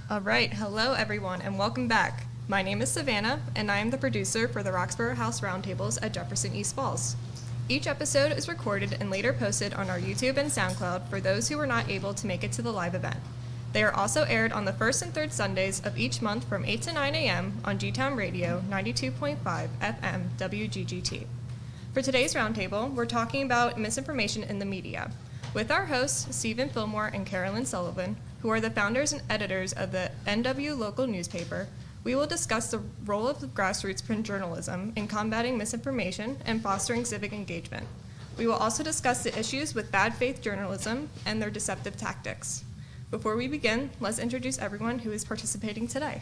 All right, hello everyone, and welcome back. My name is Savannah, and I am the producer for the Roxborough House Roundtables at Jefferson East Falls. Each episode is recorded and later posted on our YouTube and SoundCloud for those who were not able to make it to the live event. They are also aired on the first and third Sundays of each month from 8 to 9 a.m. on G-Town Radio 92.5 FM WGGT. For today's roundtable, we're talking about misinformation in the media, with our hosts, Stephen Fillmore and Carolyn Sullivan, who are the founders and editors of the NW local newspaper. We will discuss the role of grassroots print journalism in combating misinformation and fostering civic engagement. We will also discuss the issues with bad faith journalism and their deceptive tactics. Before we begin, let's introduce everyone who is participating today.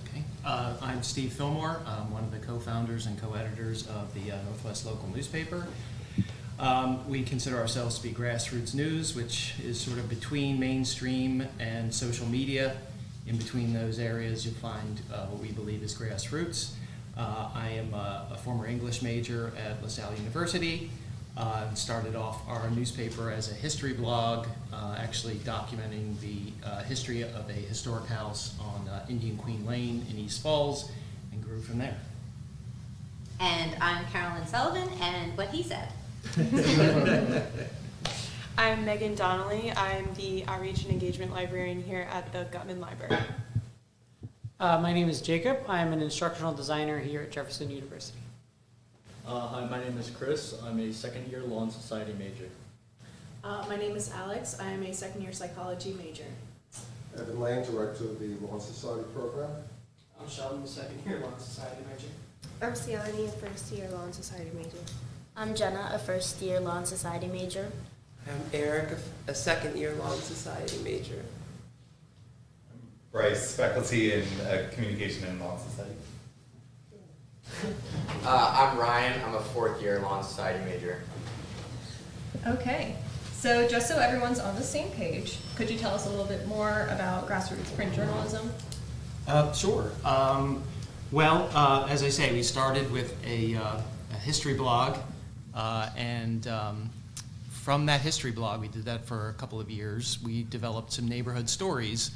Okay. I'm Steve Fillmore. I'm one of the co-founders and co-editors of the Northwest local newspaper. We consider ourselves to be grassroots news, which is sort of between mainstream and social media. In between those areas, you'll find what we believe is grassroots. I am a former English major at LaSalle University. Started off our newspaper as a history blog, actually documenting the history of a historic house on Indian Queen Lane in East Falls, and grew from there. And I'm Carolyn Sullivan, and what he said. I'm Megan Donnelly. I'm the Outreach and Engagement Librarian here at the Gutman Library. My name is Jacob. I'm an instructional designer here at Jefferson University. Hi, my name is Chris. I'm a second-year Law and Society major. My name is Alex. I am a second-year psychology major. Evan Lane, director of the Law and Society program. I'm Sheldon, second-year Law and Society major. I'm Siani, a first-year Law and Society major. I'm Jenna, a first-year Law and Society major. I'm Eric, a second-year Law and Society major. I'm Bryce, faculty in Communication and Law and Society. I'm Ryan. I'm a fourth-year Law and Society major. Okay, so just so everyone's on the same page, could you tell us a little bit more about grassroots print journalism? Sure. As I say, we started with a history blog, and from that history blog, we did that for a couple of years. We developed some neighborhood stories.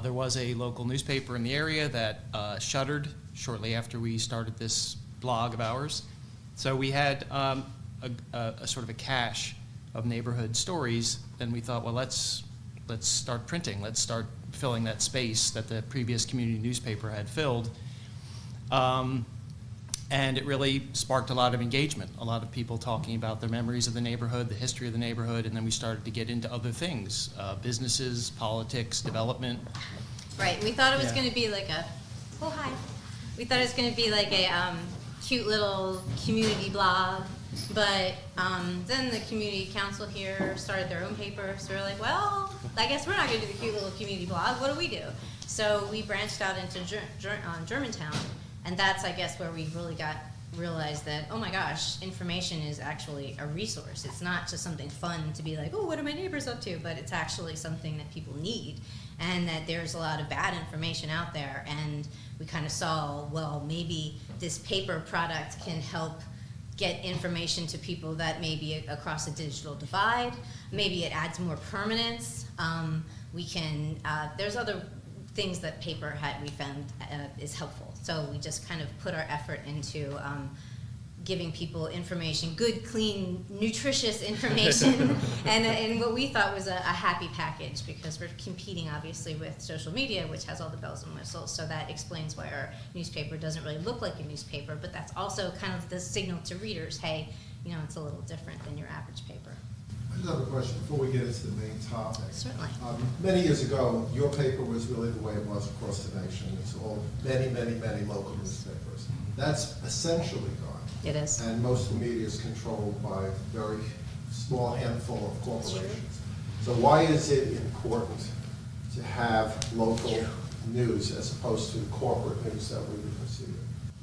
There was a local newspaper in the area that shuttered shortly after we started this blog of ours. So we had a sort of a cache of neighborhood stories. Then we thought, well, let's start printing. Let's start filling that space that the previous community newspaper had filled. And it really sparked a lot of engagement, a lot of people talking about their memories of the neighborhood, the history of the neighborhood, and then we started to get into other things, businesses, politics, development. Right, we thought it was going to be like we thought it was going to be like a cute little community blog, but then the community council here started their own paper, so we're like, well, I guess we're not going to do the cute little community blog, what do we do? So we branched out into Germantown. And that's, I guess, where we really realized that, oh my gosh, information is actually a resource. It's not just something fun to be like, oh, what are my neighbors up to? But it's actually something that people need, and that there's a lot of bad information out there. And we kind of saw, well, maybe this paper product can help get information to people that may be across a digital divide. Maybe it adds more permanence. There's other things that paper we found is helpful. So we just kind of put our effort into giving people information, good, clean, nutritious information, and what we thought was a happy package, because we're competing obviously with social media, which has all the bells and whistles. So that explains why our newspaper doesn't really look like a newspaper, but that's also kind of the signal to readers, hey, it's a little different than your average paper. I just have a question before we get into the main topic. Certainly. Many years ago, your paper was really the way it was across the nation. It's all many local newspapers. That's essentially gone. It is. And most of the media is controlled by a very small handful of corporations. So why is it important to have local news as opposed to corporate news that we would receive?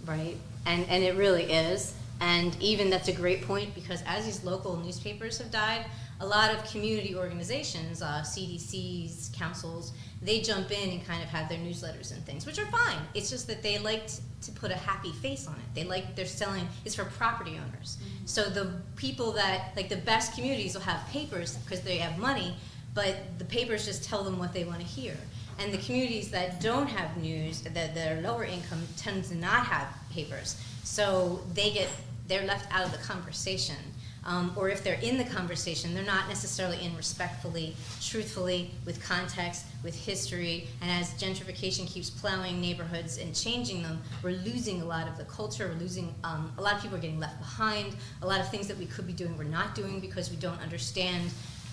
Right, and it really is. And even that's a great point, because as these local newspapers have died, a lot of community organizations, CDCs, councils, they jump in and kind of have their newsletters and things, which are fine. It's just that they like to put a happy face on it. They're selling, it's for property owners. Mm-hmm. So the people that, like the best communities will have papers because they have money, but the papers just tell them what they want to hear. And the communities that don't have news, that are lower income, tend to not have papers. So they're left out of the conversation. Or if they're in the conversation, they're not necessarily in respectfully, truthfully, with context, with history. And as gentrification keeps plowing neighborhoods and changing them, we're losing a lot of the culture. We're losing, a lot of people are getting left behind. A lot of things that we could be doing, we're not doing because we don't understand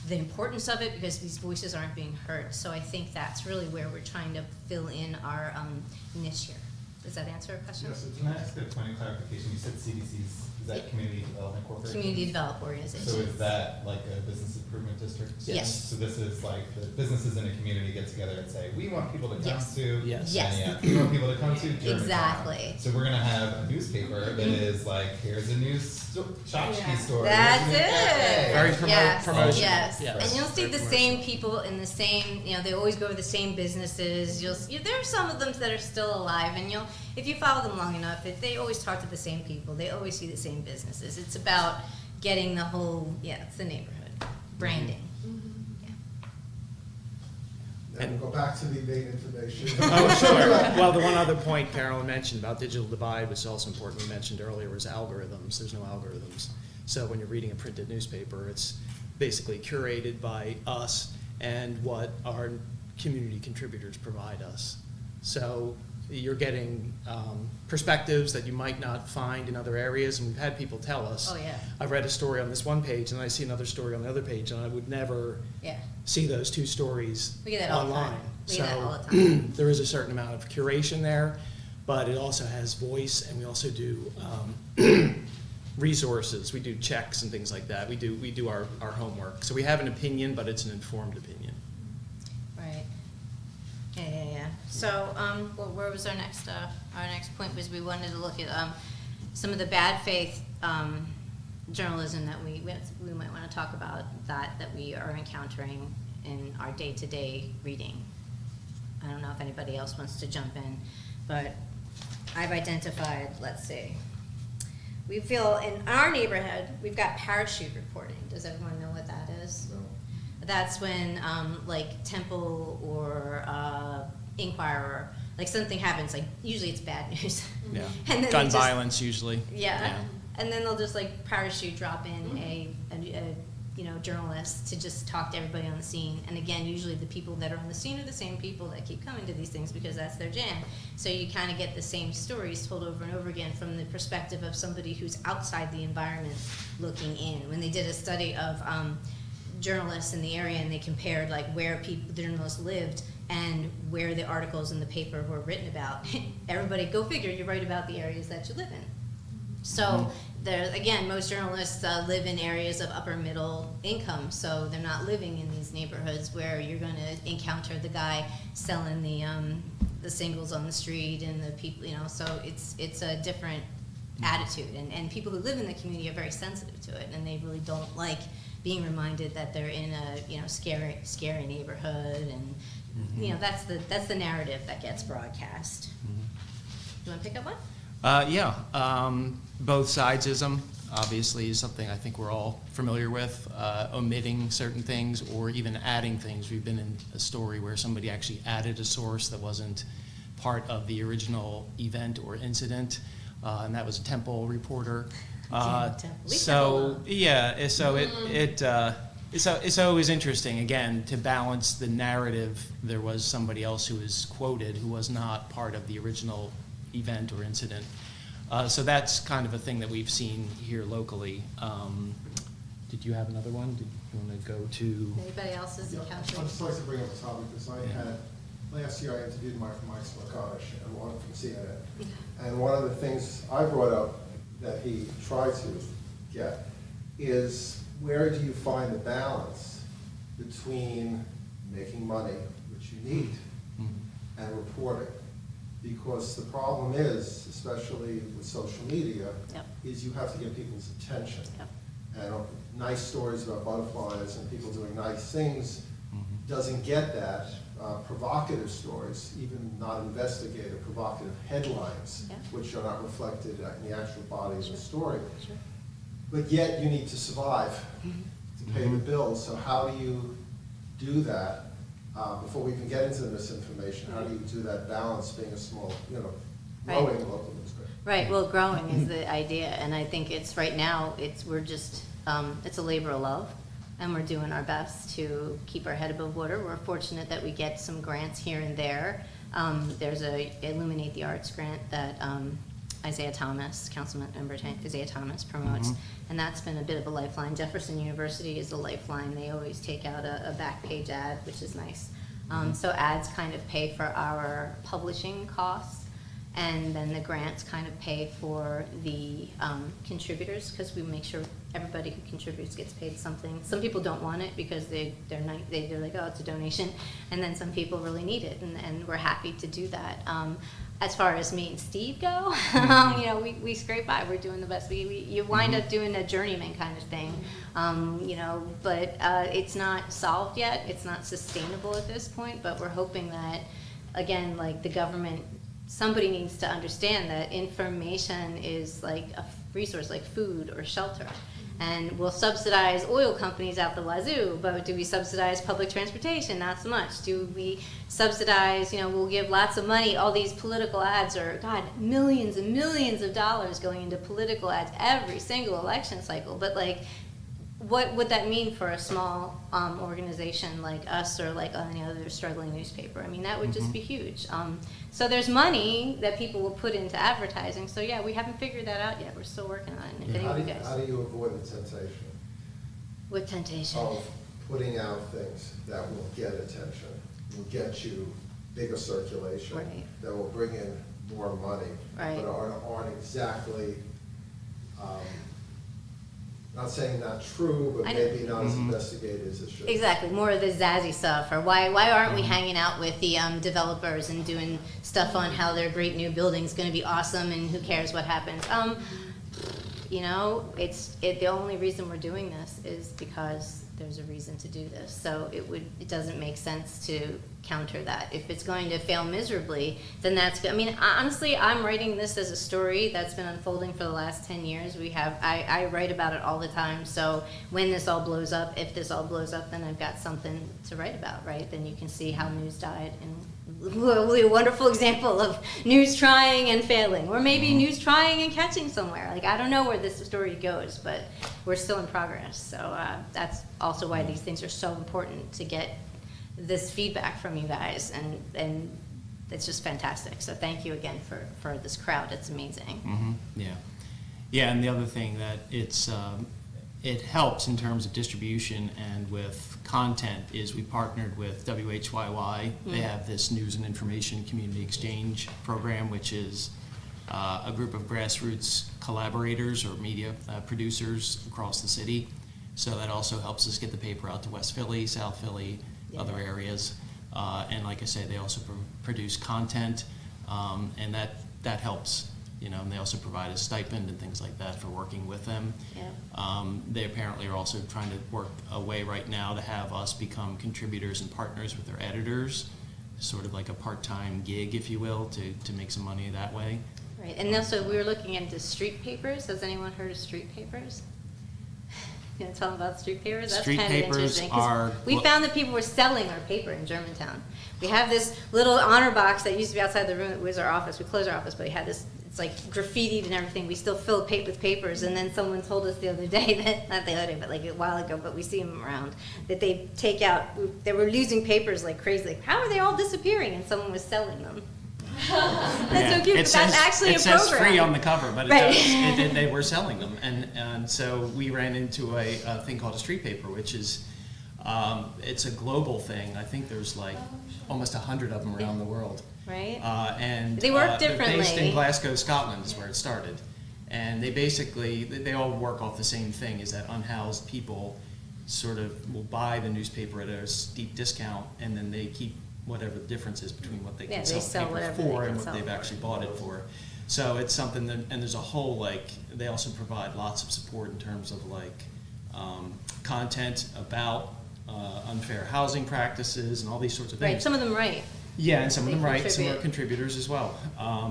the importance of it, because these voices aren't being heard. So I think that's really where we're trying to fill in our niche here. Does that answer a question? Yes, so can I ask a point of clarification? You said CDC's, is that Community Development Corporation? Community Development Organization. So is that like a business improvement district? Yes. So this is like the businesses in a community get together and say, we want people to come Yes. to. Yes. Yes. And we want people to come to Germantown. Exactly. So we're gonna have a newspaper that is like, here's a news tchotchke story. That's here's a new cafe. it. Very Yes. promotional. Yes. Yes. And you'll see Very the same people in the same, they always go to the same businesses. There are some of them that are still alive, and if you follow them long enough, they always talk to the same people. They always see the same businesses. It's about getting the whole, it's the neighborhood. Branding. And go back to the main information. Oh, sure. Well, the one other point Carolyn mentioned about digital divide, which is also important, we mentioned earlier, was algorithms. There's no algorithms. So when you're reading a printed newspaper, it's basically curated by us and what our community contributors provide us. So you're getting perspectives that you might not find in other areas, and we've had people tell us, Oh, yeah. I've read a story on this one page, and I see another story on the other page, and I would never Yeah. see those two stories We get that all the online. time. We get that all the So time. there is a certain amount of curation there, but it also has voice, and we also do resources. We do checks and things like that. We do our homework. So we have an opinion, but it's an informed opinion. Right. Yeah. So, where was our next point was we wanted to look at some of the bad faith journalism that we might want to talk about that we are encountering in our day-to-day reading. I don't know if anybody else wants to jump in, but I've identified, let's see. We feel in our neighborhood, we've got parachute reporting. Does everyone know what that is? No. That's when, like Temple or Inquirer, like something happens, like usually it's bad news. Yeah. And then Gun they just- violence usually. Yeah. And then they'll just like parachute drop in a journalist to just talk to everybody on the scene. And again, usually the people that are on the scene are the same people that keep coming to these things because that's their jam. So you kind of get the same stories told over and over again from the perspective of somebody who's outside the environment looking in. When they did a study of journalists in the area and they compared like where the journalists lived and where the articles in the paper were written about, everybody, go figure, you write about the areas that you live in. So again, most journalists live in areas of upper middle income, so they're not living in these neighborhoods where you're going to encounter the guy selling the singles on the street and the people, so it's a different attitude. And people who live in the community are very sensitive to it, and they really don't like being reminded that they're in a scary neighborhood, and that's the narrative that gets broadcast. You want to pick up one? Both sidesism obviously is something I think we're all familiar with, omitting certain things or even adding things. We've been in a story where somebody actually added a source that wasn't part of the original event or incident, and that was a Temple reporter. So it's always interesting, again, to balance the narrative. There was somebody else who was quoted who was not part of the original event or incident. So that's kind of a thing that we've seen here locally. Did you have another one? Did you want to go to? Anybody else is encountering? I'd just like to bring up a topic because last year I interviewed Mike Smrkosh and one from CNN. And one of the things I brought up that he tried to get is where do you find the balance between making money, which you need, and reporting? Because the problem is, especially with social media, is you have to get people's attention. And nice stories about butterflies and people doing nice things doesn't get that. Provocative stories, even not investigative, provocative headlines, which are not reflected in the actual body of the story. But yet you need to survive to pay the bills. So how do you do that, before we even get into the misinformation, how do you do that balance being a small, growing local newspaper? Right, well, growing is the idea, and I think it's, right now, it's a labor of love, and we're doing our best to keep our head above water. We're fortunate that we get some grants here and there. There's a Illuminate the Arts grant that Isaiah Thomas, Councilmember Isaiah Thomas promotes, and that's been a bit of a lifeline. Jefferson University is a lifeline. They always take out a back page ad, which is nice. So ads kind of pay for our publishing costs, and then the grants kind of pay for the contributors, because we make sure everybody who contributes gets paid something. Some people don't want it because they're like, oh, it's a donation, and then some people really need it, and we're happy to do that. As far as me and Steve go, we scrape by. We're doing the best. You wind up doing a journeyman kind of thing, but it's not solved yet. It's not sustainable at this point, but we're hoping that, again, like the government, somebody needs to understand that information is like a resource, like food or shelter. And we'll subsidize oil companies out the wazoo, but do we subsidize public transportation? Not so much. Do we subsidize, we'll give lots of money, all these political ads are, God, millions and millions of dollars going into political ads every single election cycle. But like, what would that mean for a small organization like us or like any other struggling newspaper? I mean, that would just be huge. So there's money that people will put into advertising. So yeah, we haven't figured that out yet. We're still working on it. If any of you guys. How do you avoid the temptation? What temptation? Of putting out things that will get attention, will get you bigger circulation, Right. that will bring in more money, Right. but aren't exactly, not saying not true, but maybe not as investigated as it should. Exactly, more of the zazzy stuff, or why aren't we hanging out with the developers and doing stuff on how their great new building's going to be awesome and who cares what happens? The only reason we're doing this is because there's a reason to do this. So it doesn't make sense to counter that. If it's going to fail miserably, then that's good. I mean, honestly, I'm writing this as a story that's been unfolding for the last 10 years. I write about it all the time. So when this all blows up, if this all blows up, then I've got something to write about, right? Then you can see how news died, and a wonderful example of news trying and failing, or maybe news trying and catching somewhere. Like, I don't know where this story goes, but we're still in progress. So that's also why these things are so important, to get this feedback from you guys, and it's just fantastic. So thank you again for this crowd. It's amazing. Yeah, and the other thing that it helps in terms of distribution and with content is we partnered with WHYY. They have this news and information community exchange program, which is a group of grassroots collaborators or media producers across the city. So that also helps us get the paper out to West Philly, South Philly, other areas. And like I say, they also produce content, and that helps. And they also provide a stipend and things like that for working with them. They apparently are also trying to work a way right now to have us become contributors and partners with their editors, sort of like a part-time gig, if you will, to make some money that way. Right, and also we were looking into street papers. Has anyone heard of street papers? You want to tell them about street papers? That's Street kind of papers interesting. 'Cause are we found that people were selling our paper in Germantown. We have this little honor box that used to be outside the room. It was our office. We closed our office, but we had this. It's like graffitied and everything. We still fill it with papers. And then someone told us the other day that, not the other day, but like a while ago, but we see them around, that they take out. They were losing papers like crazy. Like, how are they all disappearing? And someone was selling them. That's so cute. That's actually a program. It says free on the cover, but they were selling them, and so we ran into a thing called a street paper, which is it's a global thing. I think there's like almost 100 of them around the world. Right. And they work differently. They're based in Glasgow, Scotland, is where it started, and they all work off the same thing: is that unhoused people sort of will buy the newspaper at a steep discount, and then they keep whatever the difference is between what they can sell the paper for and what they've actually bought it for. So it's something that, and there's a whole, they also provide lots of support in terms of content about unfair housing practices and all these sorts of things. Right, some of them Yeah, and some of They them write, some are contribute. contributors as well.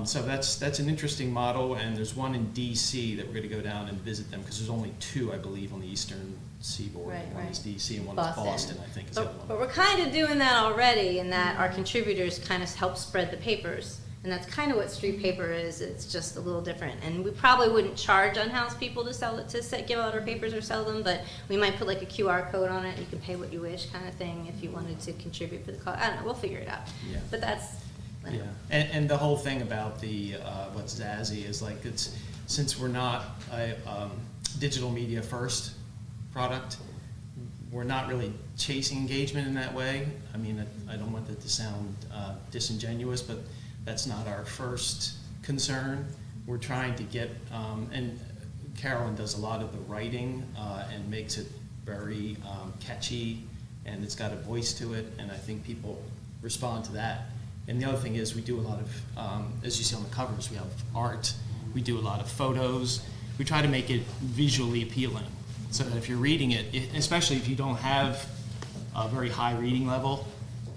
So that's an interesting model, and there's one in DC that we're gonna go down and visit them, because there's only two, I believe, on the eastern seaboard. Right, One right. is DC and one is Boston, I think is the other But one. we're kind of doing that already in that our contributors kind of help spread the papers. And that's kind of what street paper is. It's just a little different. And we probably wouldn't charge unhoused people to sell it, give out our papers or sell them, but we might put like a QR code on it. You can pay what you wish kind of thing if you wanted to contribute for the cost. I don't know, we'll figure it out. Yeah. But that's, Yeah, and the whole thing about the, what's Zazie is like, it's, since we're not a digital media first product, we're not really chasing engagement in that way. I mean, I don't want that to sound disingenuous, but that's not our first concern. We're trying to get, and Carolyn does a lot of the writing and makes it very catchy, and it's got a voice to it, and I think people respond to that. And the other thing is we do a lot of, as you see on the covers, we have art, we do a lot of photos. We try to make it visually appealing so that if you're reading it, especially if you don't have a very high reading level,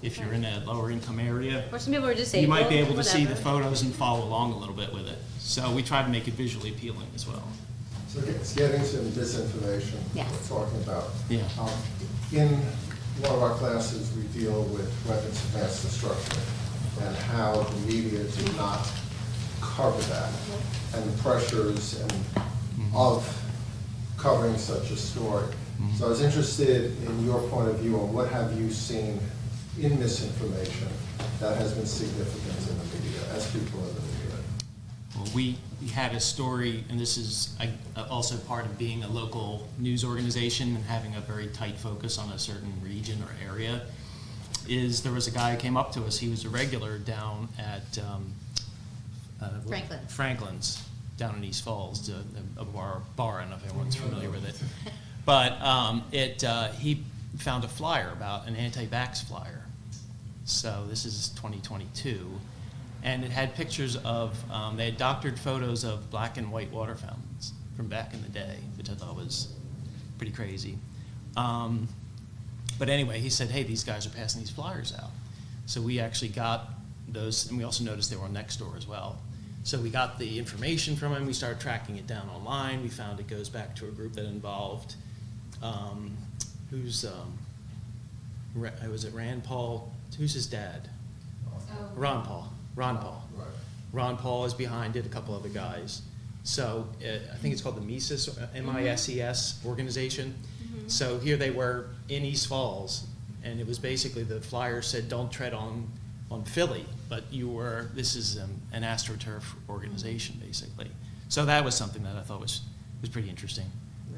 if you're in a lower income area, or some people are disabled. you might be able to see the whatever. photos and follow along a little bit with it. So we try to make it visually appealing as well. So it's getting to disinformation Yes. we're talking about. Yeah. In one of our classes, we deal with weapons of mass destruction and how the media did not cover that and the pressures and of covering such a story. So I was interested in your point of view on what have you seen in misinformation that has been significant in the media, as people in the media. Well, we had a story, and this is also part of being a local news organization and having a very tight focus on a certain region or area, is there was a guy who came up to us. He was a regular down at Franklin's down in East Falls, a bar. I don't know if everyone's familiar with it. But he found a flyer about an anti-vax flyer. So this is 2022. And it had pictures of, they had doctored photos of black and white water fountains from back in the day, which I thought was pretty crazy. But anyway, he said, hey, these guys are passing these flyers out. So we actually got those, and we also noticed they were on Nextdoor as well. So we got the information from him, we started tracking it down online, we found it goes back to a group that involved, was it Rand Paul, who's his dad? Ron Paul. Right. Ron Paul is behind it, a couple other guys. So I think it's called the MISES, M-I-S-E-S organization. So here they were in East Falls, and it was basically the flyer said, don't tread on Philly, but this is an AstroTurf organization, basically. So that was something that I thought was pretty interesting.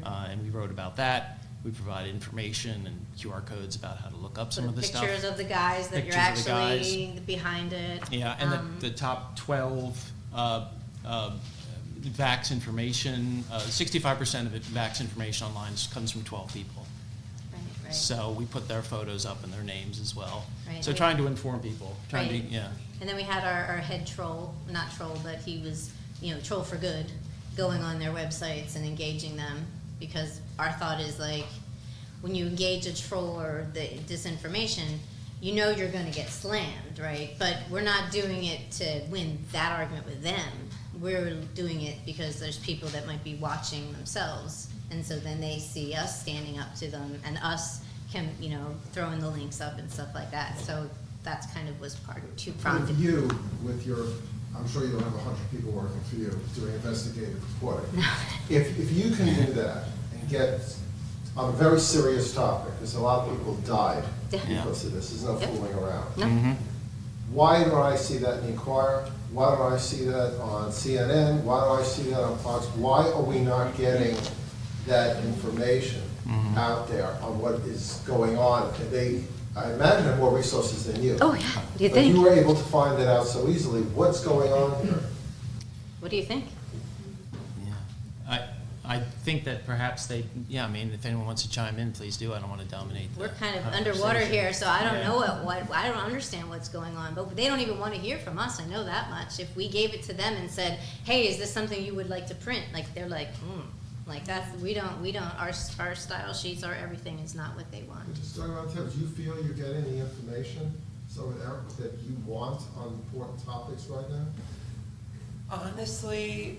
And we wrote about that. We provided information and QR codes about how to look up some of the stuff. Pictures of the guys that you're actually behind it. Yeah, and the top 12 vax information, 65% of vax information online comes from 12 people. Right. So we put their photos up and their names as well. Right. So trying to inform people, And then we had our head troll, not troll, but he was, troll for good, going on their websites and engaging them, because our thought is like, when you engage a troll or the disinformation, you're going to get slammed, right? But we're not doing it to win that argument with them. We're doing it because there's people that might be watching themselves, and so then they see us standing up to them and us throwing the links up and stuff like that. So that's kind of was part of two prompted. With you, I'm sure you don't have 100 people working for you doing investigative reporting. If you can do that and get on a very serious topic, because a lot of people died because of this, there's no fooling around. No. Why don't I see that in the Inquirer? Why don't I see that on CNN? Why don't I see that on Fox? Why are we not getting that information out there on what is going on? I imagine have more resources than you. Oh yeah, what do you But think? you were able to find it out so easily. What's going on here? What do you think? Yeah, I think that perhaps if anyone wants to chime in, please do. I don't want to dominate the We're kind of conversation. underwater here, so I don't know I don't understand what's going on. But they don't even want to hear from us. I know that much. If we gave it to them and said, "Hey, is this something you would like to print?" Like they're like, like that's we don't. Our style sheets, our everything is not what they want. Just talking about Tim, do you feel you're getting the information over there that you want on important topics right now? Honestly,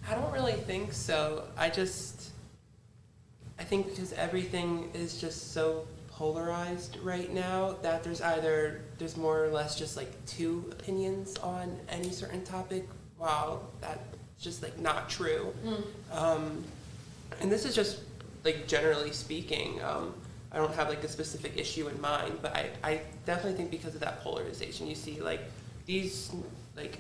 I don't really think so. I think because everything is just so polarized right now that there's more or less just like two opinions on any certain topic, while that's just like not true. And this is just like generally speaking. I don't have like a specific issue in mind, but I definitely think because of that polarization, you see like these like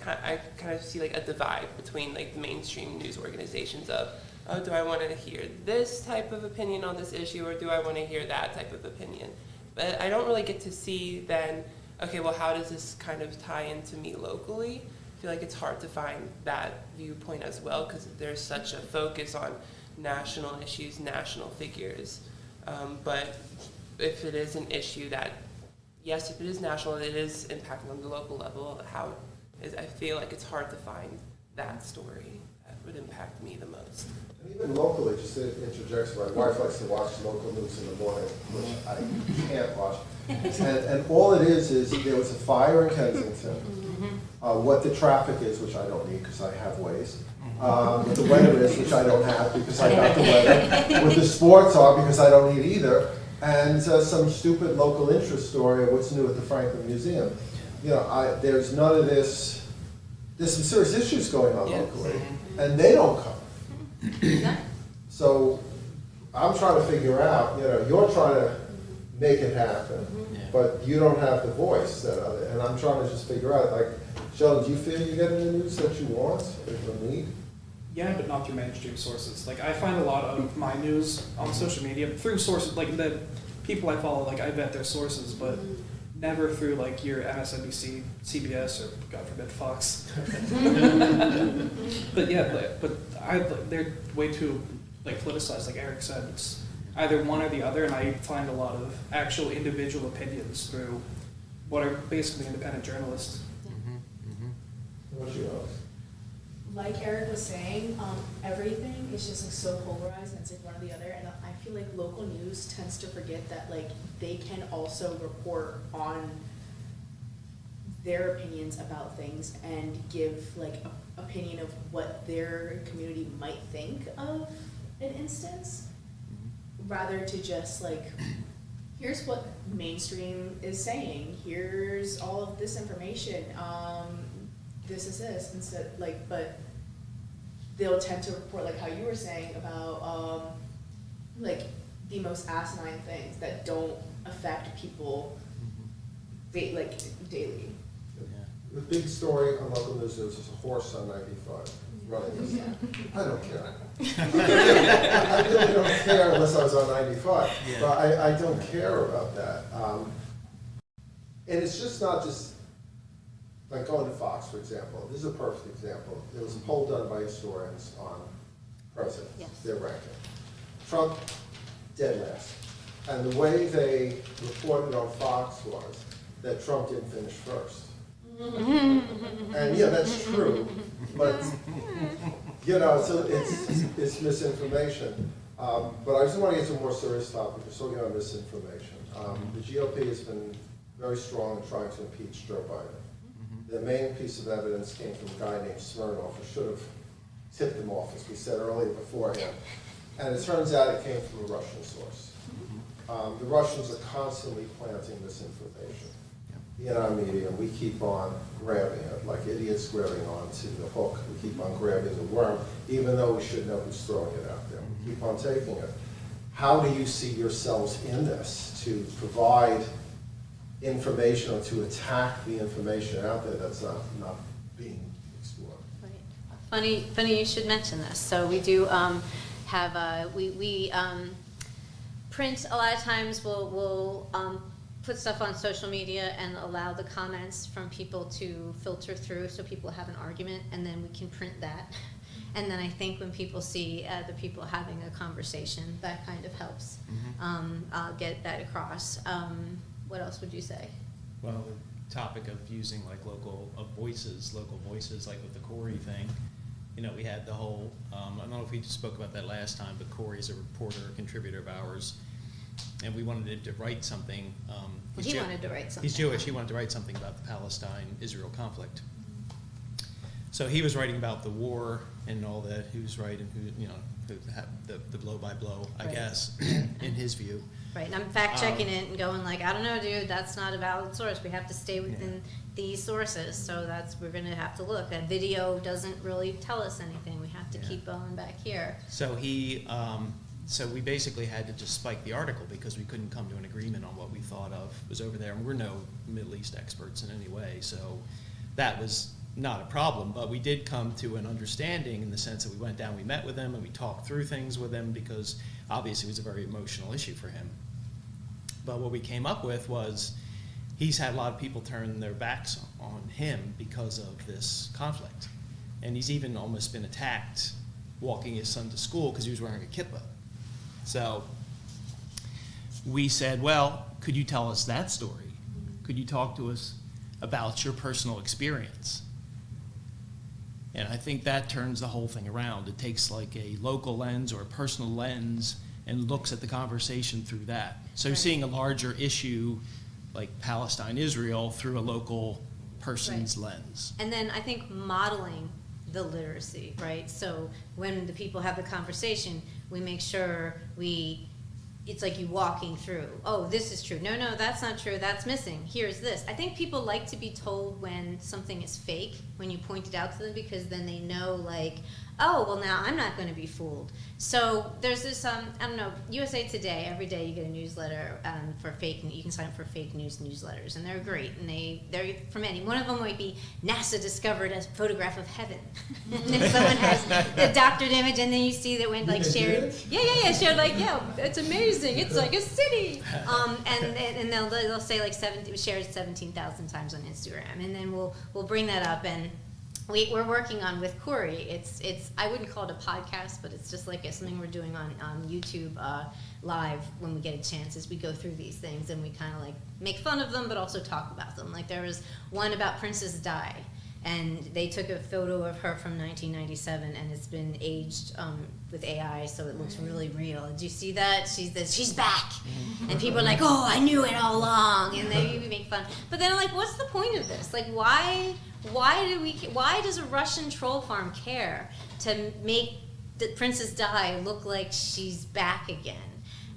I kind of see like a divide between like the mainstream news organizations of, oh, do I want to hear this type of opinion on this issue, or do I want to hear that type of opinion? But I don't really get to see then, okay, well, how does this kind of tie into me locally? I feel like it's hard to find that viewpoint as well, because there's such a focus on national issues, national figures. But if it is an issue that, yes, if it is national, it is impacting on the local level, I feel like it's hard to find that story that would impact me the most. And even locally, just to interject, my wife likes to watch local news in the morning, which I can't watch. And all it is there was a fire in Kensington. What the traffic is, which I don't need because I have Waze. What the weather is, which I don't have because I got the weather. What the sports are, because I don't need either. And some stupid local interest story of what's new at the Franklin Museum. You know, there's none of this. There's some serious issues going on locally, and they don't come. So I'm trying to figure out, you're trying to make it happen, but you don't have the voice. And I'm trying to just figure out, like, Sheldon, do you feel you're getting the news that you want or you need? Yeah, but not through mainstream sources. Like, I find a lot of my news on social media through sources, like the people I follow, like I vet their sources, but never through like your MSNBC, CBS, or God forbid Fox. But yeah, they're way too like politicized. Like Eric said, it's either one or the other, and I find a lot of actual individual opinions through what are basically independent journalists. What's your else? Like Eric was saying, everything is just like so polarized and it's like one or the other, and I feel like local news tends to forget that like they can also report on their opinions about things and give like an opinion of what their community might think of an instance, rather to just like, here's what mainstream is saying, here's all of this information, this is this, instead like, but they'll tend to report like how you were saying about like the most asinine things that don't affect people daily. The big story on local news is a horse on 95 running this. I don't care. I really don't care unless I was on 95. But I don't care about that. And it's just not just like going to Fox, for example. This is a perfect example. There was a poll done by historians on presidents, their ranking. Trump, dead last. And the way they reported on Fox was that Trump didn't finish first. And yeah, that's true, but so it's misinformation. But I just want to get to a more serious topic. We're talking about misinformation. The GOP has been very strong in trying to impeach Joe Biden. The main piece of evidence came from a guy named Smirnoff, who should have tipped him off, as we said earlier beforehand. And it turns out it came from a Russian source. The Russians are constantly planting misinformation in our media, and we keep on grabbing it, like idiots grabbing onto the hook. We keep on grabbing the worm, even though we should know who's throwing it out there. We keep on taking it. How do you see yourselves in this to provide information or to attack the information out there that's not being explored? Right. Funny you should mention this. So we do have we print a lot of times. We'll put stuff on social media and allow the comments from people to filter through, so people have an argument, and then we can print that. And then I think when people see the people having a conversation, that kind of helps get that across. What else would you say? Well, the topic of using like local voices, like with the Corey thing. We had the whole, I don't know if we spoke about that last time, but Corey's a reporter, a contributor of ours. and we wanted him to write something. He wanted to write something. He's Jewish. He wanted to write something about the Palestine-Israel conflict. So he was writing about the war and all that. He was writing who had the blow by blow, I Right. guess, in his view. Right, and I'm fact checking it and going like, I don't know, dude, that's not a valid source. We have to stay within these sources, so we're gonna have to look. That video doesn't really tell us anything. We have to keep going back here. So so we basically had to just spike the article because we couldn't come to an agreement on what we thought of was over there. And we're no Middle East experts in any way, so that was not a problem. But we did come to an understanding in the sense that we went down, we met with him, and we talked through things with him because obviously it was a very emotional issue for him. But what we came up with was he's had a lot of people turn their backs on him because of this conflict. And he's even almost been attacked walking his son to school because he was wearing a kippah. So we said, well, could you tell us that story? Could you talk to us about your personal experience? And I think that turns the whole thing around. It takes like a local lens or a personal lens and looks at the conversation through that. So seeing a larger issue like Palestine-Israel through a local person's lens. And then I think modeling the literacy, right? So when the people have the conversation, we make sure it's like you walking through, oh, this is true. No, that's not true. That's missing. Here's this. I think people like to be told when something is fake, when you point it out to them, because then they know, like, oh, well, now I'm not going to be fooled. So there's this, I don't know, USA Today, every day you get a newsletter for fake, you can sign up for fake news newsletters, and they're great, and they're from any. One of them might be NASA discovered a photograph of heaven. And then someone has the doctored image, and then you see that when, like, shared, shared, like, yeah, it's amazing, it's like a city. And they'll say, like, shared 17,000 times on Instagram, and then we'll bring that up, and we're working on with Corey. It's I wouldn't call it a podcast, but it's just like something we're doing on YouTube live when we get a chance. As we go through these things and we kind of like make fun of them, but also talk about them. Like there was one about Princess Di, and they took a photo of her from 1997, and it's been aged with AI, so it looks really real. Did you see that? She's back, and people are like, "Oh, I knew it all along," and they make fun. But then I'm like, what's the point of this? Like, why does a Russian troll farm care to make the Princess Di look like she's back again?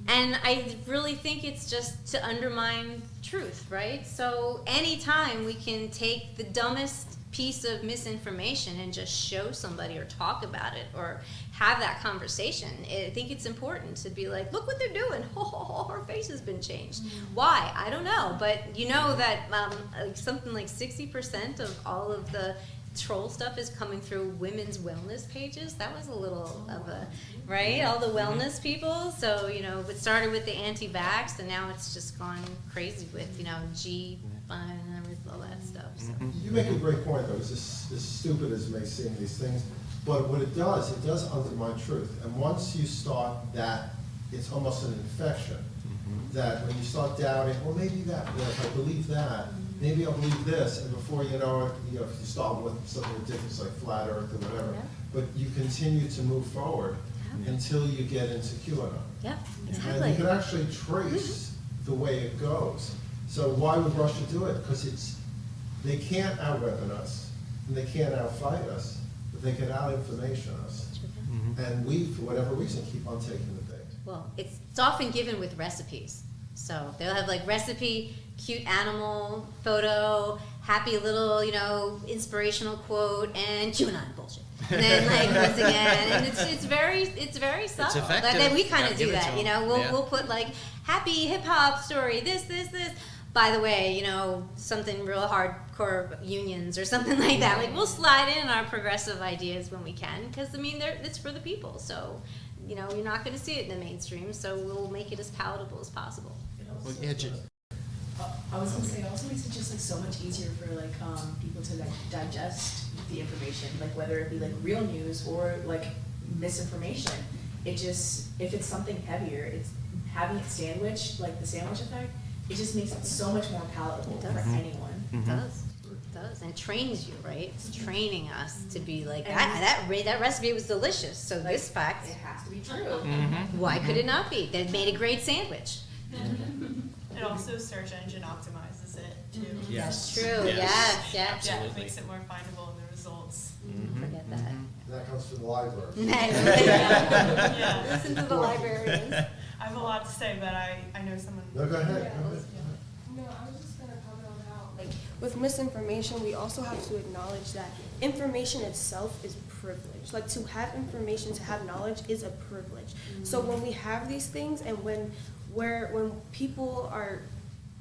And I really think it's just to undermine truth, right? So anytime we can take the dumbest piece of misinformation and just show somebody or talk about it or have that conversation, I think it's important to be like, look what they're doing. Her face has been changed. Why? I don't know. But you know that like something like 60% of all of the troll stuff is coming through women's wellness pages. That was a little of a, right? All the wellness people. So, it started with the anti-vax, and now it's just gone crazy with, G5 and everything, all that stuff. So. You make a great point, though. It's as stupid as it may seem, these things. But what it does undermine truth. And once you start that, it's almost an infection. That when you start doubting, well, maybe that, if I believe that, maybe I'll believe this, and before you know it, if you start with something ridiculous like flat earth or whatever, but you continue to move forward until you get into QAnon. Yeah, And exactly. you can actually trace the way it goes. So why would Russia do it? Because they can't out-weapon us, and they can't out-fight us, but they can out-information us. And we, for whatever reason, keep on taking the bait. Well, it's often given with recipes. So they'll have like recipe, cute animal photo, happy little, inspirational quote, and QAnon bullshit. And then like once again, and it's very subtle. effective. Then we kind of Give do it that, to 'em. We'll put like happy hip hop story, this. By the way, something real hardcore unions or something like that. Like we'll slide in our progressive ideas when we can, because it's for the people. So, you're not going to see it in the mainstream. So we'll make it as palatable as possible. Well, yeah, I was gonna say, it also makes it just like so much easier for like people to like digest the information, like whether it be like real news or like misinformation. It just, if it's something heavier, it's having it sandwiched, like the sandwich effect, it just makes it so much more palatable for anyone. It does. It does. And trains you, right? It's training us to be like, that recipe was delicious. So this fact, it has to be true. Why could it not be? They made a great sandwich. It also search engine optimizes it too. Yes. That's true. Yes. Yeah, Absolutely. it makes it more findable in the results. Forget that. That comes from the library. Yeah. Listen to the librarians. I have a lot to say, but I know someone. No, go ahead. Yeah, Go ahead. No, I was just gonna comment on how, like, with misinformation, we also have to acknowledge that information itself is privilege. Like, to have information, to have knowledge is a privilege. So when we have these things, and when people are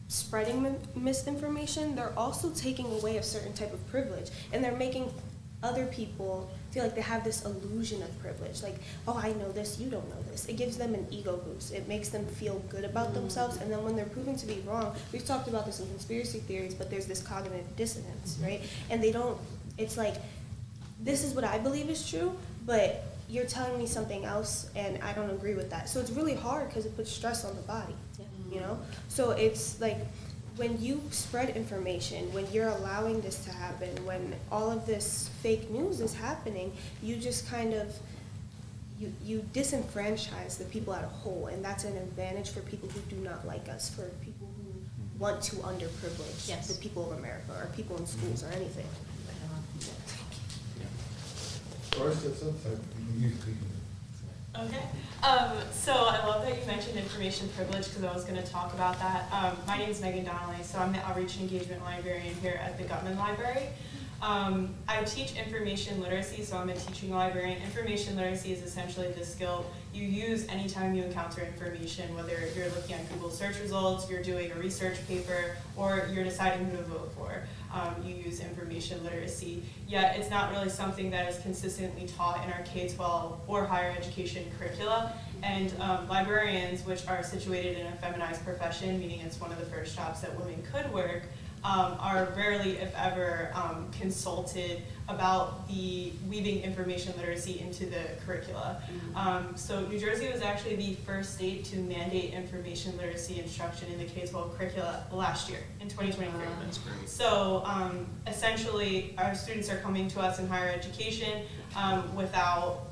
spreading misinformation, they're also taking away a certain type of privilege, and they're making other people feel like they have this illusion of privilege. Like, oh, I know this, you don't know this. It gives them an ego boost. It makes them feel good about themselves, and then when they're proven to be wrong, we've talked about this in conspiracy theories, but there's this cognitive dissonance, right? And it's like, this is what I believe is true, but you're telling me something else, and I don't agree with that. So it's really hard because it puts stress on the body, you know? So it's like, when you spread information, when you're allowing this to happen, when all of this fake news is happening, you just kind of, you disenfranchise the people as a whole, and that's an advantage for people who do not like us, for people who want to underprivilege the people of America, or people in schools, or anything. First, it's something. Okay. So I love that you mentioned information privilege, because I was going to talk about that. My name is Megan Donnelly, so I'm the Outreach and Engagement Librarian here at the Gutman Library. I teach information literacy, so I'm a teaching librarian. Information literacy is essentially the skill you use anytime you encounter information, whether you're looking at Google search results, you're doing a research paper, or you're deciding who to vote for. You use information literacy, yet it's not really something that is consistently taught in our K-12 or higher education curricula. And librarians, which are situated in a feminized profession, meaning it's one of the first jobs that women could work, are rarely, if ever, consulted about the weaving information literacy into the curricula. So New Jersey was actually the first state to mandate information literacy instruction in the K-12 curricula last year, in 2023. That's great. So essentially, our students are coming to us in higher education without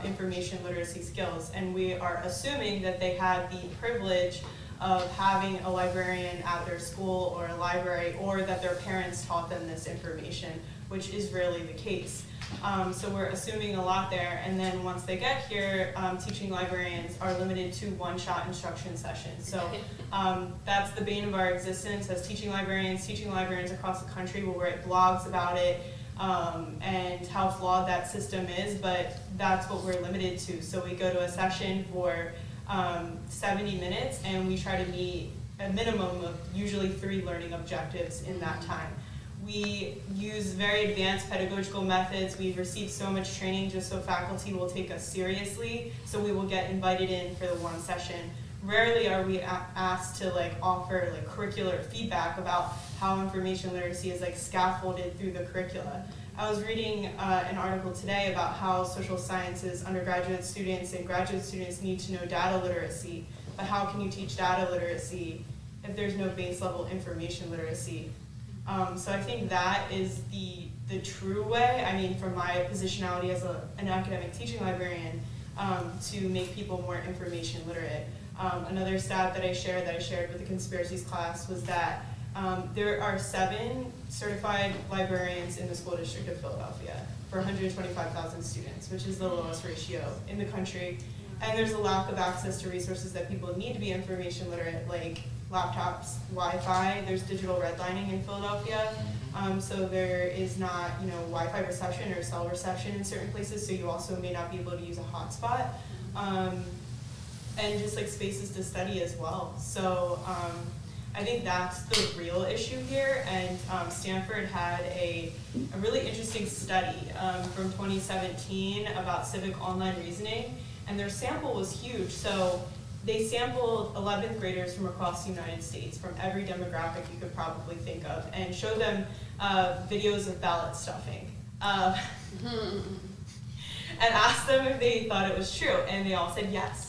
information literacy skills, and we are assuming that they had the privilege of having a librarian at their school or a library, or that their parents taught them this information, which is rarely the case. So we're assuming a lot there, and then once they get here, teaching librarians are limited to one-shot instruction sessions. So that's the bane of our existence as teaching librarians. Teaching librarians across the country will write blogs about it, and how flawed that system is, but that's what we're limited to. So we go to a session for 70 minutes, and we try to meet a minimum of usually 3 learning objectives in that time. We use very advanced pedagogical methods. We've received so much training just so faculty will take us seriously, so we will get invited in for the one session. Rarely are we asked to offer curricular feedback about how information literacy is scaffolded through the curricula. I was reading an article today about how social sciences undergraduate students and graduate students need to know data literacy, but how can you teach data literacy if there's no base level information literacy? So I think that is the true way, I mean, from my positionality as an academic teaching librarian, to make people more information literate. Another stat that I shared with the conspiracies class was that there are 7 certified librarians in the school district of Philadelphia for 125,000 students, which is the lowest ratio in the country. And there's a lack of access to resources that people need to be information literate, like laptops, Wi-Fi. There's digital redlining in Philadelphia. So there is not, Wi-Fi reception or cell reception in certain places, so you also may not be able to use a hotspot. And just spaces to study as well. So I think that's the real issue here, and Stanford had a really interesting study from 2017 about civic online reasoning, and their sample was huge. So they sampled 11th graders from across the United States, from every demographic you could probably think of, and showed them videos of ballot stuffing. And asked them if they thought it was true, and they all said yes.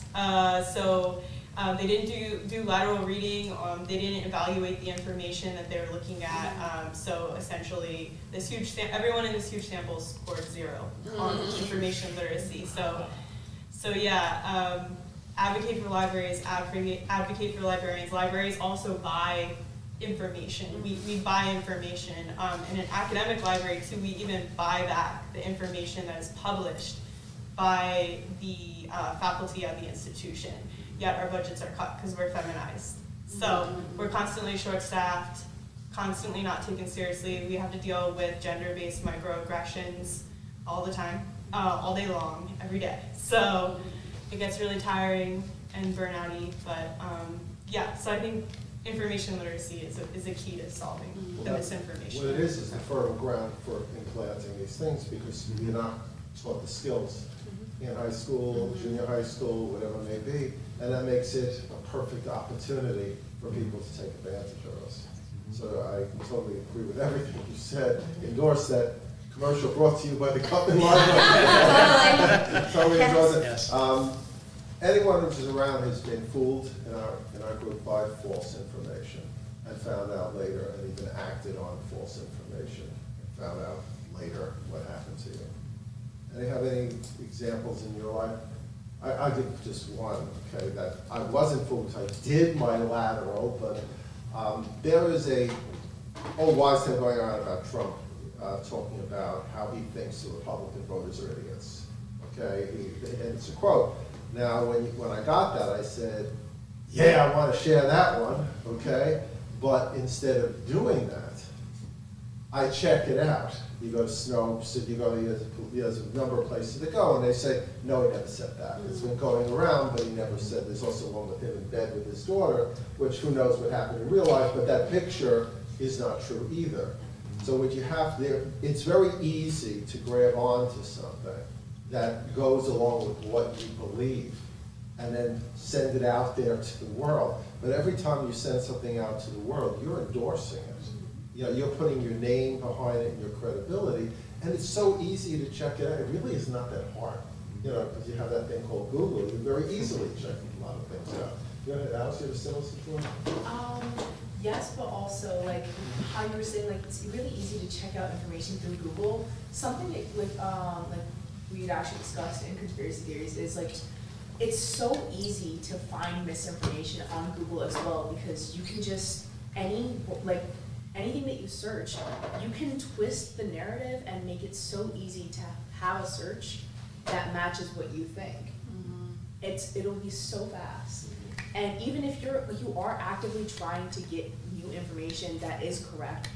They didn't do lateral reading, they didn't evaluate the information that they were looking at, so essentially everyone in this huge sample scored 0 on information literacy. So yeah, advocate for libraries, advocate for librarians. Libraries also buy information. We buy information. In an academic library too, we even buy back the information that is published by the faculty at the institution. Yet our budgets are cut because we're feminized. So we're constantly short-staffed, constantly not taken seriously. We have to deal with gender-based microaggressions all the time, all day long, every day. So it gets really tiring and burnout-y, but yeah, so I think information literacy is a key to solving the misinformation. What it is the fertile ground for implanting these things, because you're not taught the skills in high school, junior high school, whatever it may be, and that makes it a perfect opportunity for people to take advantage of us. So I totally agree with everything you said. Endorse that commercial brought to you by the Gutman Library. Totally endorse it. Yes. Anyone who's around has been fooled in our group by false information and found out later, and even acted on false information and found out later what happened to you. And you have any examples in your life? I did just one, okay, that I wasn't fooled. I did my lateral, but there is a whole wise thing going on about Trump, talking about how he thinks the Republican voters are idiots, okay? And it's a quote. Now, when I got that, I said, yeah, I want to share that one, okay? But instead of doing that, I check it out. You go to Snopes, and you go to, there's a number of places to go, and they say, no, he never said that. It's been going around, but he never said. There's also one with him in bed with his daughter, which who knows what happened in real life, but that picture is not true either. So what you have there, it's very easy to grab onto something that goes along with what you believe, and then send it out there to the world. But every time you send something out to the world, you're endorsing it. You know, you're putting your name behind it and your credibility, and it's so easy to check it out. It really is not that hard, you know, because you have that thing called Google. You very easily check a lot of things out. You want to, Alex, you have a similar situation? Yes, but also like how you were saying, like it's really easy to check out information through Google. Something like we had actually discussed in conspiracy theories is like it's so easy to find misinformation on Google as well, because you can just anything that you search, you can twist the narrative and make it so easy to have a search that matches what you think. It'll be so fast. And even if you are actively trying to get new information that is correct,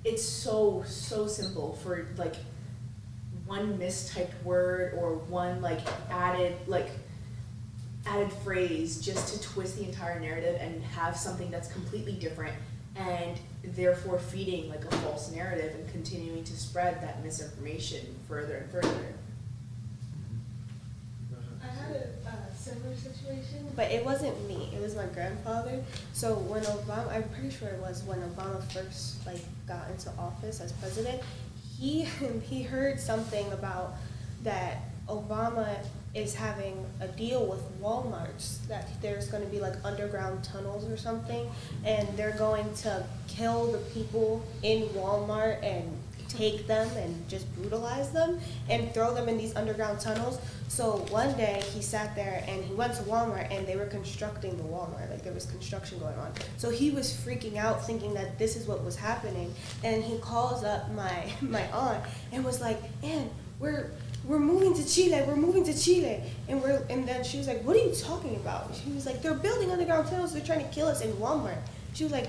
it's so simple for like one mistyped word or one like added phrase just to twist the entire narrative and have something that's completely different, and therefore feeding like a false narrative and continuing to spread that misinformation further and further. I had a similar situation, but it wasn't me. It was my grandfather. So when Obama, I'm pretty sure it was when Obama first got into office as president, he heard something about that Obama is having a deal with Walmart's, that there's going to be like underground tunnels or something, and they're going to kill the people in Walmart and take them and just brutalize them and throw them in these underground tunnels. So one day he sat there and he went to Walmart and they were constructing the Walmart, like there was construction going on. So he was freaking out thinking that this is what was happening, and he calls up my aunt and was like, "Ann, we're moving to Chile, and then she was like, what are you talking about? She was like, they're building underground tunnels, they're trying to kill us in Walmart. She was like,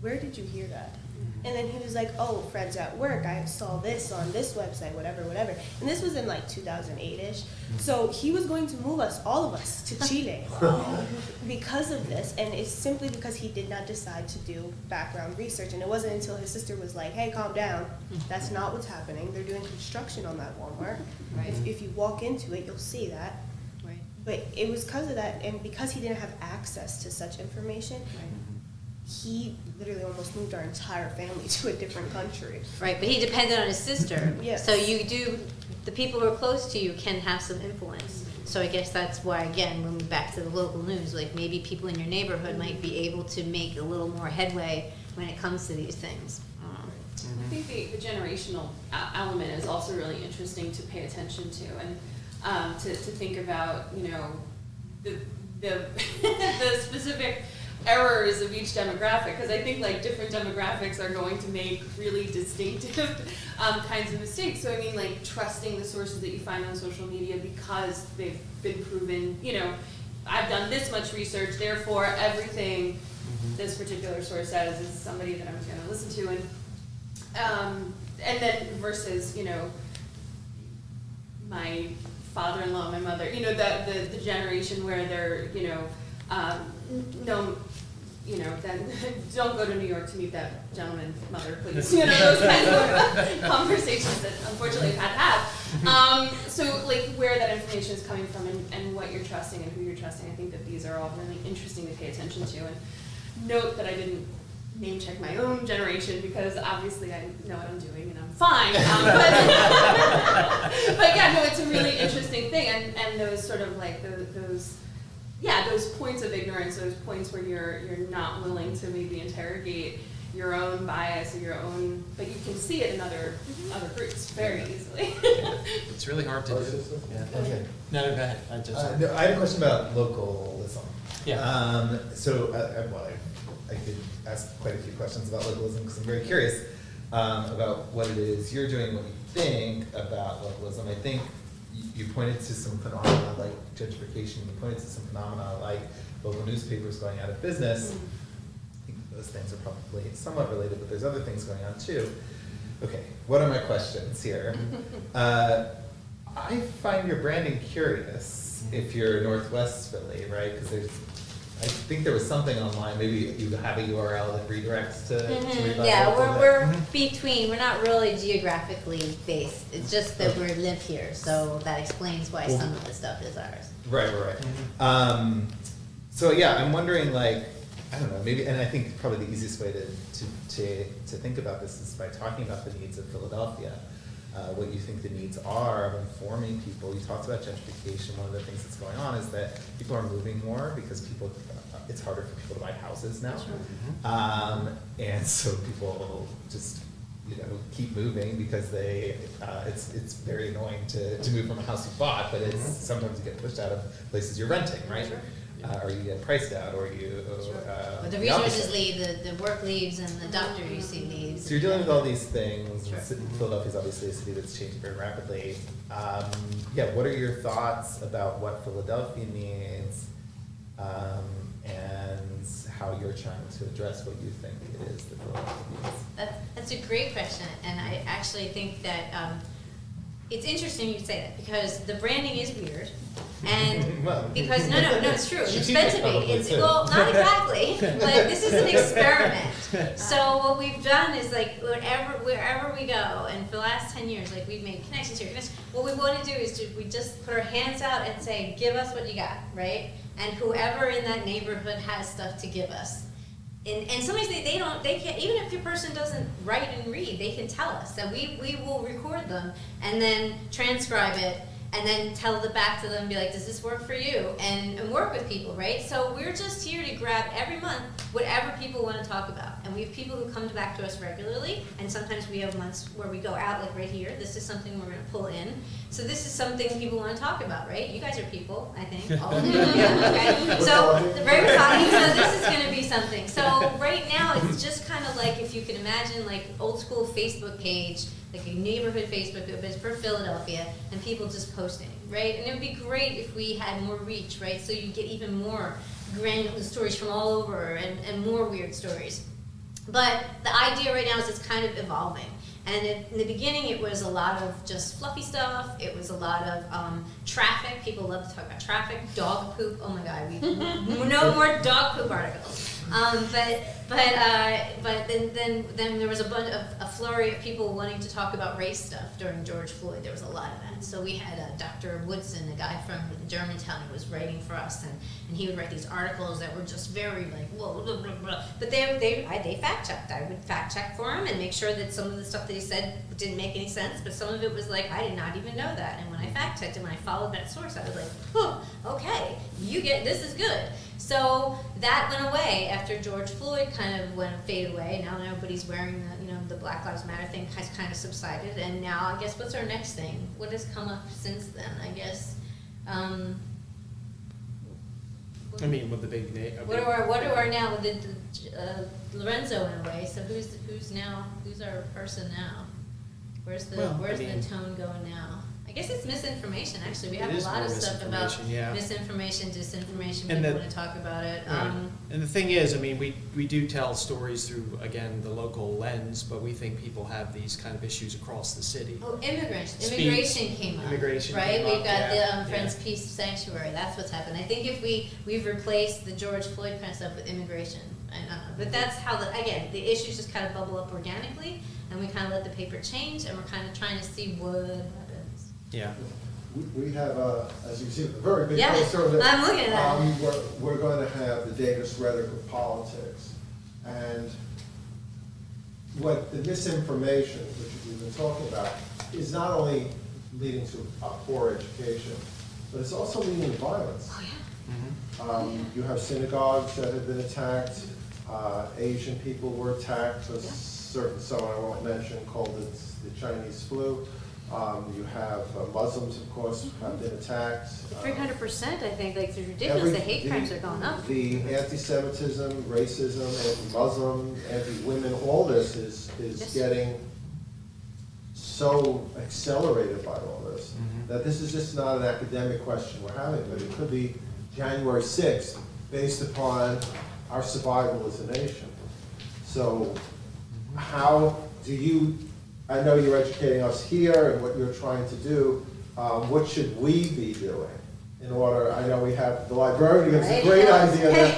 where did you hear that? And then he was like, oh, friends at work, I saw this on this website, whatever. And this was in like 2008-ish. So he was going to move all of us to Chile because of this. And it's simply because he did not decide to do background research. And it wasn't until his sister was like, hey, calm down. That's not what's happening. They're doing construction on that Walmart. Right. If you walk into it, you'll see that. Right. But it was because of that, and because he didn't have access to such information, he literally almost moved our entire family to a different country. Right, but he depended on his sister. Yes. So the people who are close to you can have some influence. So I guess that's why, again, when we're back to the local news, like maybe people in your neighborhood might be able to make a little more headway when it comes to these things. I think the generational element is also really interesting to pay attention to, and to think about, the the specific errors of each demographic, because I think like different demographics are going to make really distinctive kinds of mistakes. So I mean, like trusting the sources that you find on social media because they've been proven, you know, I've done this much research, therefore everything this particular source says is somebody that I'm going to listen to, and then versus, you know, my father-in-law, my mother, you know, that the generation where they're, you know, no, you know, then don't go to New York to meet that gentleman's mother, please. You know, those kinds of conversations that unfortunately I've had to have. So like where that information is coming from and what you're trusting and who you're trusting, I think that these are all really interesting to pay attention to. And note that I didn't name check my own generation because obviously I know what I'm doing and I'm fine. But yeah, no, it's a really interesting thing, and those sort of like those points of ignorance, those points where you're not willing to maybe interrogate your own bias or your own, but you can see it in other groups very easily. It's really hard to do. Yeah. Okay. No, go ahead. No, I had a question about localism. Yeah. I could ask quite a few questions about localism because I'm very curious about what it is you're doing, what you think about localism. I think you pointed to some phenomena like gentrification, you pointed to some phenomena like local newspapers going out of business. I think those things are probably somewhat related, but there's other things going on too. Okay, what are my questions here? I find your branding curious if you're Northwest Philly, right? Because I think there was something online, maybe you have a URL that redirects to read Yeah, about we're between, we're not really geographically based. It's just that we live here, so that explains why some of the stuff is ours. Right. So yeah, I'm wondering, like, I don't know, maybe, and I think probably the easiest way to think about this is by talking about the needs of Philadelphia. What you think the needs are of informing people. You talked about gentrification. One of the things that's going on is that people are moving more because it's harder for people to buy houses now. And so people just, keep moving because it's very annoying to move from a house you bought, but it's sometimes you get pushed out of places you're renting, right? Or you get priced out, or you. But the resources leave, the work leaves, and the doctor you see leaves. So you're dealing with all these things. Philadelphia is obviously a city that's changing very rapidly. What are your thoughts about what Philadelphia needs, and how you're trying to address what you think it is that Philadelphia needs? That's a great question, and I actually think that it's interesting you say that because the branding is weird. And because no, it's true. It's meant to be. Well, not exactly, but this is an experiment. So what we've done is like wherever we go, and for the last 10 years, like we've made connections here. What we want to do is we just put our hands out and say, "Give us what you got," right? And whoever in that neighborhood has stuff to give us. And sometimes they can't, even if your person doesn't write and read, they can tell us. So we will record them and then transcribe it and then tell it back to them and be like, does this work for you? And work with people, right? So we're just here to grab every month whatever people want to talk about. And we have people who come back to us regularly, and sometimes we have months where we go out, like right here, this is something we're going to pull in. So this is something people want to talk about, right? You guys are people, I think, all of you. Yeah, okay. So very talking, so this is going to be something. So right now it's just kind of like, if you can imagine, like old school Facebook page, like a neighborhood Facebook group is for Philadelphia, and people just posting, right? And it would be great if we had more reach, right? So you get even more granular stories from all over and more weird stories. But the idea right now is it's kind of evolving. And in the beginning, it was a lot of just fluffy stuff. It was a lot of traffic. People love to talk about traffic. Dog poop. Oh my God, no more dog poop articles. But then there was a flurry of people wanting to talk about race stuff during George Floyd. There was a lot of that. So we had Dr. Woodson, a guy from Germantown, who was writing for us, and he would write these articles that were just very like whoa, blah, blah, blah. But they fact checked. I would fact check for him and make sure that some of the stuff that he said didn't make any sense, but some of it was like, I did not even know that. And when I fact checked and when I followed that source, I was like, oh, okay, this is good. So that went away after George Floyd kind of faded away. Now nobody's wearing the Black Lives Matter thing has kind of subsided, and now I guess what's our next thing? What has come up since then? I guess I mean, with the big name. What do our now with the Lorenzo in a way? So who's our person now? Where's the tone going now? I guess it's misinformation. Actually, we have a lot of stuff about misinformation, disinformation. People want to talk about it. Right. And the thing is, I mean, we do tell stories through, again, the local lens, but we think people have these kind of issues across the city. Oh, immigration came up. Immigration right? came We've up, got yeah, the Friends Peace Sanctuary. That's what's happened. I think if we've replaced the George Floyd kind of stuff with immigration, but that's how the issues just kind of bubble up organically, and we kind of let the paper change, and we're kind of trying to see what happens. Yeah. We have, as you see, a very big Yeah, poster that I'm looking at that. we're going to have the dangerous rhetoric of politics. And what the misinformation, which we've been talking about, is not only leading to a poor education, but it's also leading to violence. Oh, Mm-hmm. You have synagogues that have been attacked, Asian people were attacked, someone I won't mention called it the Chinese flu. You have Muslims, of course, have been attacked. 300%, I think, like, it's ridiculous. The hate crimes are going up. The anti-Semitism, racism, anti-Muslim, anti-women, all this is getting so accelerated by all this, that this is just not an academic question we're having, but it could be January 6th based upon our survival as a nation. So how do you, I know you're educating us here and what you're trying to do, what should we be doing in order, I know we have the librarian, it's a great idea.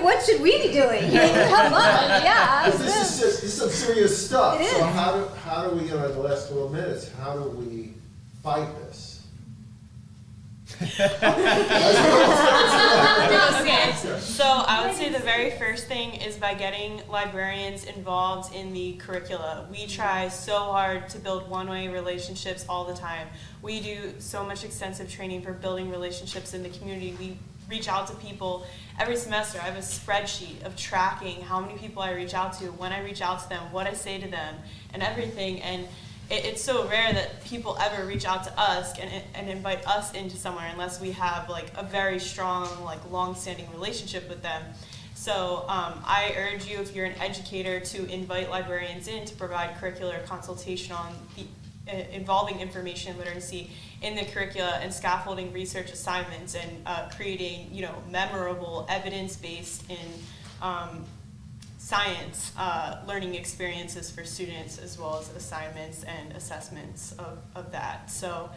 What should we be doing? Come on, yeah. This is some serious stuff. It is. So how do we, in the last 12 minutes, how do we fight this? So I would say the very first thing is by getting librarians involved in the curricula. We try so hard to build one-way relationships all the time. We do so much extensive training for building relationships in the community. We reach out to people every semester. I have a spreadsheet of tracking how many people I reach out to, when I reach out to them, what I say to them, and everything. And it's so rare that people ever reach out to us and invite us into somewhere unless we have like a very strong, like long-standing relationship with them. So I urge you, if you're an educator, to invite librarians in to provide curricular consultation on the involving information literacy in the curricula and scaffolding research assignments and creating, memorable, evidence-based in science learning experiences for students, as well as assignments and assessments of that. So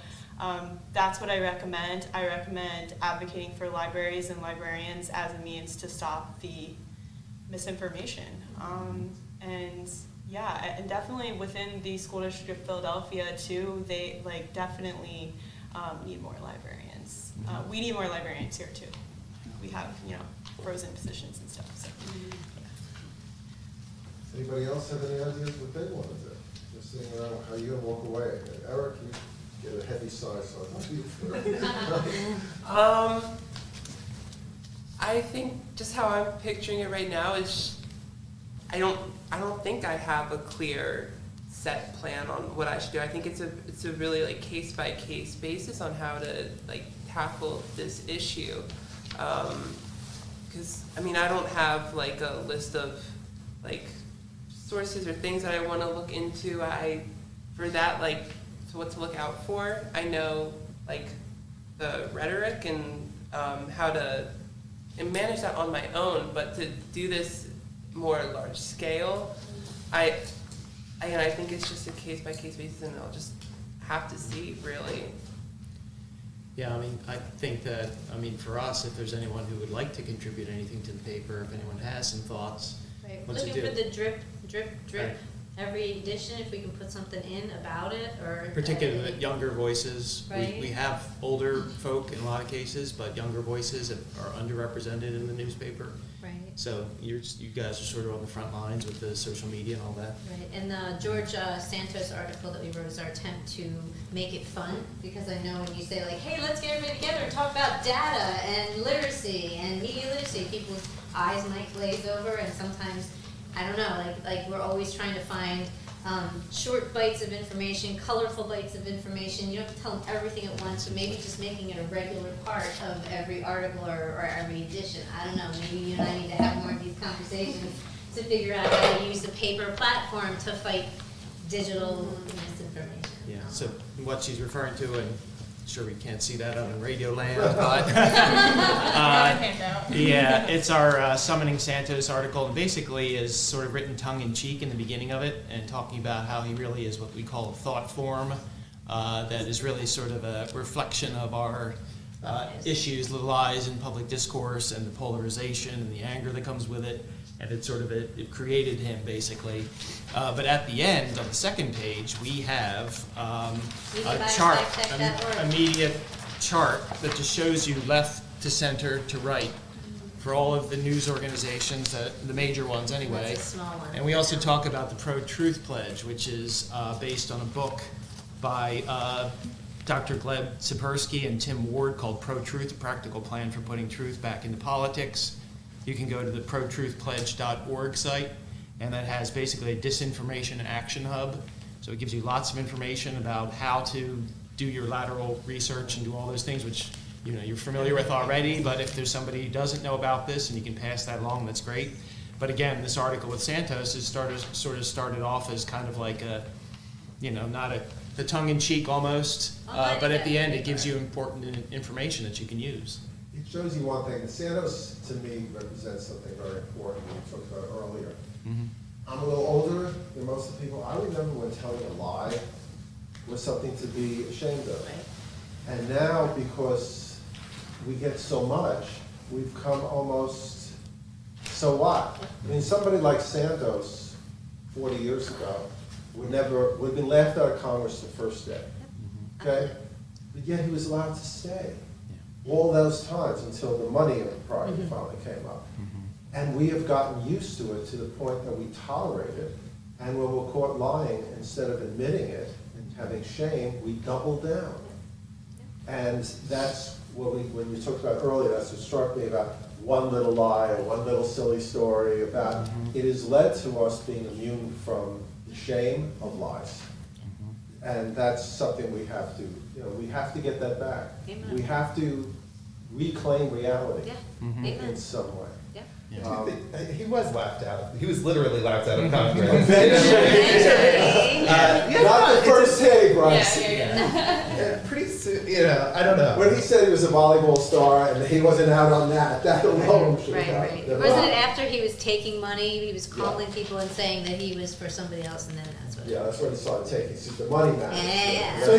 that's what I recommend. I recommend advocating for libraries and librarians as a means to stop the misinformation. And definitely within the school district of Philadelphia too, they definitely need more librarians. We need more librarians here too. We have, frozen positions and stuff, so. Anybody else have any ideas what they want to do? Just seeing around how you walk away. Eric, you get a heavy sigh, so I think just how I'm picturing it right now is I don't think I have a clear set plan on what I should do. I think it's a really case by case basis on how to tackle this issue. Because I don't have a list of sources or things that I want to look into. So what to look out for. I know the rhetoric and how to manage that on my own, but to do this more large scale, I think it's just a case by case basis, and I'll just have to see really. Yeah, I think that, for us, if there's anyone who would like to contribute anything to the paper, if anyone has some thoughts, Right. what to Looking do. for the drip Right. every edition, if we can put something in about it, or Particularly younger voices. Right. We have older folk in a lot of cases, but younger voices are underrepresented in the newspaper. Right. So you guys are sort of on the front lines with the social media and all that. Right, and the George Santos article that we wrote is our attempt to make it fun, because I know when you say hey, let's get everybody together and talk about data and literacy and media literacy, people's eyes might glaze over, and sometimes, I don't know, we're always trying to find short bites of information, colorful bites of information. You don't have to tell them everything at once, but maybe just making it a regular part of every article or every edition. I don't know, maybe you and I need to have more of these conversations to figure out how to use the paper platform to fight digital misinformation. Yeah, so what she's referring to, and sure we can't see that on Radio Land, but yeah, it's our Summoning Santos article, and basically is sort of written tongue-in-cheek in the beginning of it, and talking about how he really is what we call a thought form, that is really sort of a reflection of our issues, the lies in public discourse, and the polarization, and the anger that comes with it. And it sort of, it created him, basically. But at the end, on the second page, we have a chart, a media chart that just shows you left to center to right for all of the news organizations, the major ones anyway. That's a small one. And we also talk about the Pro-Truth Pledge, which is based on a book by Dr. Gleb Tsipursky and Tim Ward called Pro-Truth, A Practical Plan for Putting Truth Back into Politics. You can go to the protruthpledge.org site, and that has basically a disinformation action hub. So it gives you lots of information about how to do your lateral research and do all those things, which you're familiar with already. But if there's somebody who doesn't know about this and you can pass that along, that's great. But again, this article with Santos is sort of started off as kind of like a, not the tongue-in-cheek almost, but at the end it gives you important information that you can use. It shows you one thing. Santos, to me, represents something very important we talked about earlier. Mm-hmm. I'm a little older than most of the people. I remember when telling a lie was something to be ashamed of. Right. And now, because we get so much, we've come almost, so what? I mean, somebody like Santos, 40 years ago, would have been laughed out of Congress the first day. Okay? But yet he was allowed to stay all those times until the money problem finally came up. And we have gotten used to it to the point that we tolerate it, and when we're caught lying, instead of admitting it and having shame, we double down. And that's what when you talked about earlier, that's what struck me about one little lie or one little silly story about, it has led to us being immune from the shame of lies. And that's something we have to, we have to get that back. Amen. We have to reclaim reality Amen. in some way. He was laughed out. He was literally laughed out of Congress. Not the first day, Bryce. Pretty soon, I don't know. When he said he was a volleyball star and he wasn't out on that alone should have Right. gotten them Wasn't out. it after he was taking money, he was calling people and saying that he was for somebody else, and then that's what? Yeah, that's when he started taking, see, the money matters. Yeah. So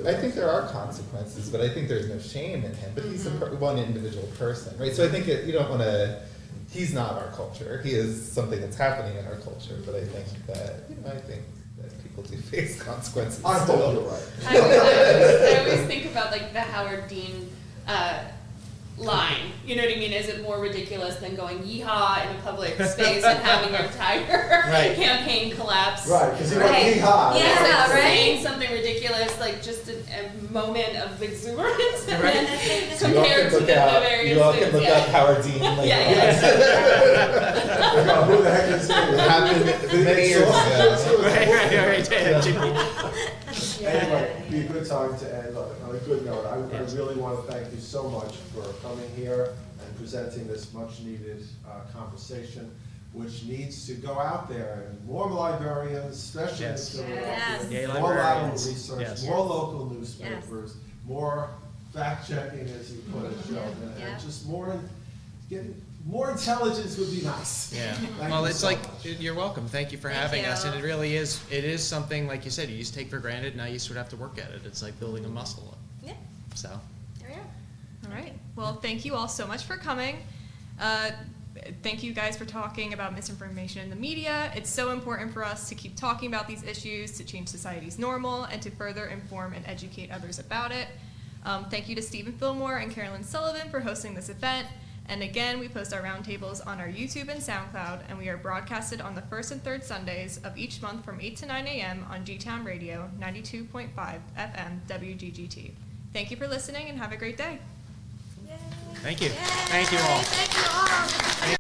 I think there are consequences, but I think there's no shame in him. But he's one individual person, right? So I think you don't want to. He's not our culture. He is something that's happening in our culture. But I think that people do face consequences. I hope you're right. I always think about like the Howard Dean line. You know what I mean? Is it more ridiculous than going yeehaw in a public space and having your entire campaign collapse? Right, because he went yeehaw. Yeah, Like right. saying something ridiculous, like just a moment of exuberance, and Right. then So you all compared can to look the out. various You all things. can look up Howard Dean. Like, Who the heck is he? It happened many years ago. Anyway, it'd be a good time to end on a good note. I really want to thank you so much for coming here and presenting this much-needed conversation, which needs to go out there. And more librarians, especially in Yes. Philadelphia, Yay, more lateral librarians. research, Yes. more local newspapers, more fact-checking, as you put it, Sheldon, and just getting more intelligence would be nice. Yeah. Thank Well, you it's so like, much. you're welcome. Thank you for Thank having you. us. And it really is, something, like you said, you just take for granted. Now you sort of have to work at it. It's like building a muscle. Yeah. So. There we are. All right. Well, thank you all so much for coming. Thank you guys for talking about misinformation in the media. It's so important for us to keep talking about these issues, to change society's normal, and to further inform and educate others about it. Thank you to Stephen Fillmore and Carolyn Sullivan for hosting this event. And again, we post our roundtables on our YouTube and SoundCloud, and we are broadcasted on the first and third Sundays of each month from 8 to 9 a.m. on G-Town Radio, 92.5 FM WGGT. Thank you for listening, and have a great day. Thank you. Thank you all. Thank you all.